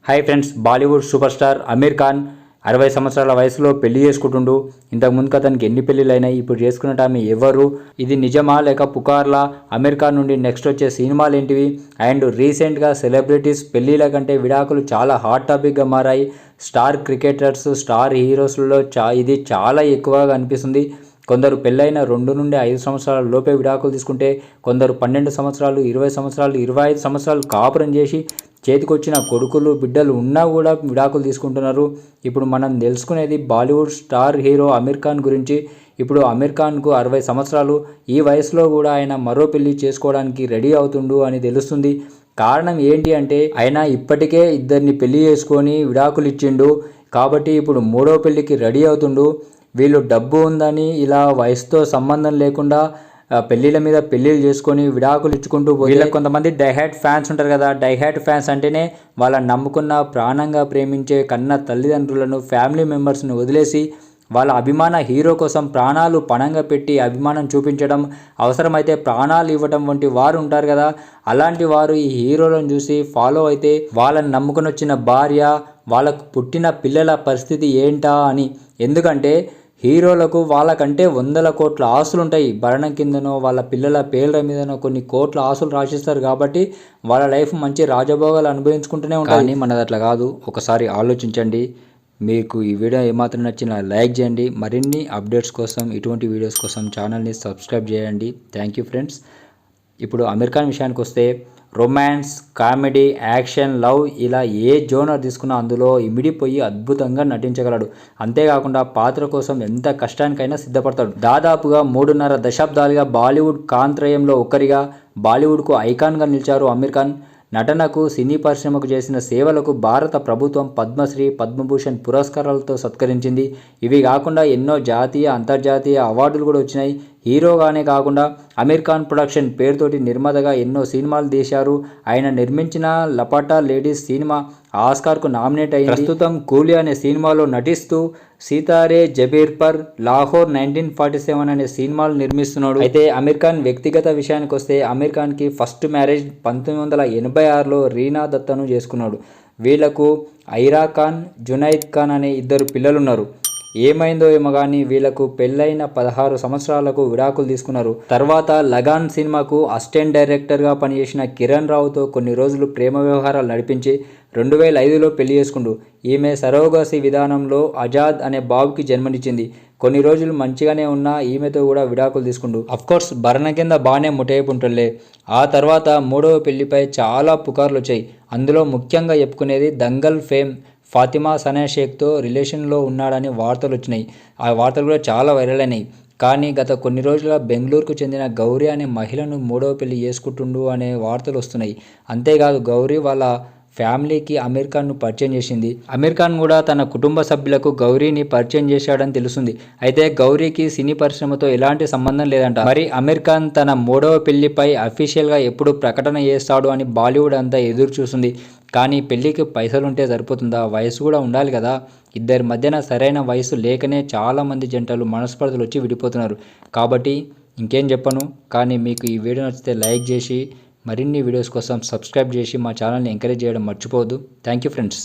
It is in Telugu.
Hi friends, Bollywood super star Aamir Khan 60 సంవత్సరాల వయసులో పెళ్లి చేసుకుంటుండు. ఇంతకు ముందుకు అతనికి ఎన్ని పెళ్లిళ్ళు అయినాయి, ఇప్పుడు చేసుకున్నట్టు ఆమె ఎవరు, ఇది నిజమా లేక పుకార్లా, అమీర్ ఖాన్ నుండి నెక్స్ట్ వచ్చే సినిమాలు ఏంటివి, అండ్ రీసెంట్గా సెలబ్రిటీస్ పెళ్లిల కంటే విడాకులు చాలా హాట్ టాపిక్గా మారాయి. స్టార్ క్రికెటర్స్, స్టార్ హీరోస్లలో ఇది చాలా ఎక్కువగా అనిపిస్తుంది. కొందరు పెళ్ళైన 2 నుండి 5 సంవత్సరాల లోపే విడాకులు తీసుకుంటే, కొందరు 12 సంవత్సరాలు, 20 సంవత్సరాలు, 25 సంవత్సరాలు కాపురం చేసి చేతికొచ్చిన కొడుకులు బిడ్డలు ఉన్నా కూడా విడాకులు తీసుకుంటున్నారు. ఇప్పుడు మనం తెలుసుకునేది బాలీవుడ్ స్టార్ హీరో అమీర్ ఖాన్ గురించి. ఇప్పుడు అమీర్ ఖాన్కు 60 సంవత్సరాలు. ఈ వయసులో కూడా ఆయన మరో పెళ్లి చేసుకోవడానికి రెడీ అవుతుండు అని తెలుస్తుంది. కారణం ఏంటి అంటే, ఆయన ఇప్పటికే 2 పెళ్లి చేసుకొని విడాకులు ఇచ్చిండు. కాబట్టి ఇప్పుడు 3వ పెళ్లికి రెడీ అవుతుండు. వీళ్ళు డబ్బు ఉందని ఇలా వయసుతో సంబంధం లేకుండా పెళ్ళిళ్ళ మీద పెళ్ళిళ్ళు చేసుకొని విడాకులు ఇచ్చుకుంటూ వీళ్ళకి కొంతమంది డైహార్ట్ ఫ్యాన్స్ ఉంటారు కదా. డైహార్ట్ ఫ్యాన్స్ అంటేనే వాళ్ళని నమ్ముకున్న, ప్రాణంగా ప్రేమించే కన్న తల్లిదండ్రులను, ఫ్యామిలీ మెంబర్స్ని వదిలేసి వాళ్ళ అభిమాన హీరో కోసం ప్రాణాలు పణంగా పెట్టి అభిమానం చూపించడం, అవసరమైతే ప్రాణాలు ఇవ్వడం వంటి వారు ఉంటారు కదా. అలాంటి వారు ఈ హీరోలను చూసి ఫాలో అయితే వాళ్ళని నమ్ముకొని వచ్చిన భార్య, వాళ్ళకు పుట్టిన పిల్లల పరిస్థితి ఏంటా అని. ఎందుకంటే హీరోలకు వాళ్ళకంటే 100 కోట్ల ఆస్తులు ఉంటాయి. భరణం కిందనో వాళ్ళ పిల్లల పేర్ల మీదనో కొన్ని కోట్ల ఆస్తులు రాసిస్తారు. కాబట్టి వాళ్ళ లైఫ్ మంచి రాజభోగాలు అనుభవించుకుంటూనే ఉంటాయి. కానీ మనది అట్లా కాదు. ఒకసారి ఆలోచించండి. మీకు ఈ వీడియో ఏమాత్రం నచ్చినా లైక్ చేయండి. మరిన్ని అప్డేట్స్ కోసం, ఇటువంటి వీడియోస్ కోసం ఛానల్ని సబ్స్క్రైబ్ చేయండి. Thank you friends. ఇప్పుడు అమీర్ ఖాన్ విషయానికి వస్తే, రొమాన్స్, కామెడీ, యాక్షన్, లవ్ ఇలా ఏ జోనర్ తీసుకున్నా అందులో ఇమిడిపోయి అద్భుతంగా నటించగలడు. అంతేకాకుండా పాత్ర కోసం ఎంత కష్టానికైనా సిద్ధపడతాడు. దాదాపుగా 3.5 దశాబ్దాలుగా బాలీవుడ్ కాంత్రయంలో ఒకరిగా, బాలీవుడ్కు ఐకాన్గా నిలిచారు అమీర్ ఖాన్. నటనకు, సినీ పరిశ్రమకు చేసిన సేవలకు భారత ప్రభుత్వం పద్మశ్రీ, పద్మభూషణ్ పురస్కారాలతో సత్కరించింది. ఇవి కాకుండా ఎన్నో జాతీయ, అంతర్జాతీయ అవార్డులు కూడా వచ్చినాయి. హీరోగానే కాకుండా అమీర్ ఖాన్ ప్రొడక్షన్ పేరుతోటి నిర్మాతగా ఎన్నో సినిమాలు తీశారు. ఆయన నిర్మించిన లపాటా లేడీస్ సినిమా ఆస్కార్కు నామినేట్ అయింది. ప్రస్తుతం కూలీ అనే సినిమాలో నటిస్తూ సీతారే జబీర్ పర్, లాహోర్ 1947 అనే సినిమాలు నిర్మిస్తున్నాడు. అయితే అమీర్ ఖాన్ వ్యక్తిగత విషయానికి వస్తే, అమీర్ ఖాన్కి ఫస్ట్ మ్యారేజ్ 1986లో రీనా దత్తను చేసుకున్నాడు. వీళ్లకు ఐరా ఖాన్, జునైద్ ఖాన్ అనే 2 పిల్లలున్నారు. ఏమైందో ఏమో కానీ వీళ్లకు పెళ్ళైన 16 సంవత్సరాలకు విడాకులు తీసుకున్నారు. తర్వాత లగాన్ సినిమాకు అసిస్టెంట్ డైరెక్టర్గా పనిచేసిన కిరణ్ రావుతో కొన్ని రోజులు ప్రేమ వ్యవహారాలు నడిపించి 2005లో పెళ్లి చేసుకుంటూ ఈమె సరోగసి విధానంలో ఆజాద్ అనే బాబుకి జన్మనిచ్చింది. కొన్ని రోజులు మంచిగానే ఉన్న ఈమెతో కూడా విడాకులు తీసుకుంటూ, అఫ్కోర్స్ భరణ కింద బాగానే ముటైపుంటులే. ఆ తర్వాత 3వ పెళ్లిపై చాలా పుకార్లు వచ్చాయి. అందులో ముఖ్యంగా చెప్పుకునేది దంగల్ ఫేమ్ ఫాతిమా సనా షేక్తో రిలేషన్లో ఉన్నాడని వార్తలు వచ్చినాయి. ఆ వార్తలు కూడా చాలా వైరల్ అయినాయి. కానీ గత కొన్ని రోజులుగా బెంగళూరుకు చెందిన గౌరీ అనే మహిళను 3వ పెళ్లి చేసుకుంటుండు అనే వార్తలు వస్తున్నాయి. అంతేకాదు గౌరీ వాళ్ళ ఫ్యామిలీకి అమీర్ ఖాన్ను పరిచయం చేసింది. అమీర్ ఖాన్ కూడా తన కుటుంబ సభ్యులకు గౌరీని పరిచయం చేశాడని తెలుస్తుంది. అయితే గౌరీకి సినీ పరిశ్రమతో ఎలాంటి సంబంధం లేదంట. మరి అమీర్ ఖాన్ తన 3వ పెళ్లిపై అఫీషియల్గా ఎప్పుడు ప్రకటన చేస్తాడు అని బాలీవుడ్ అంతా ఎదురు చూస్తుంది. కానీ పెళ్లికి పైసలుంటే సరిపోతుందా? వయసు కూడా ఉండాలి కదా. ఇద్దరి మధ్యన సరైన వయసు లేకనే చాలామంది జంటలు మనస్పర్ధలు వచ్చి విడిపోతున్నారు. కాబట్టి ఇంకేం చెప్పను. కానీ మీకు ఈ వీడియో నచ్చితే లైక్ చేసి, మరిన్ని వీడియోస్ కోసం సబ్స్క్రైబ్ చేసి మా ఛానల్ని ఎంకరేజ్ చేయడం మర్చిపోవద్దు. Thank you friends.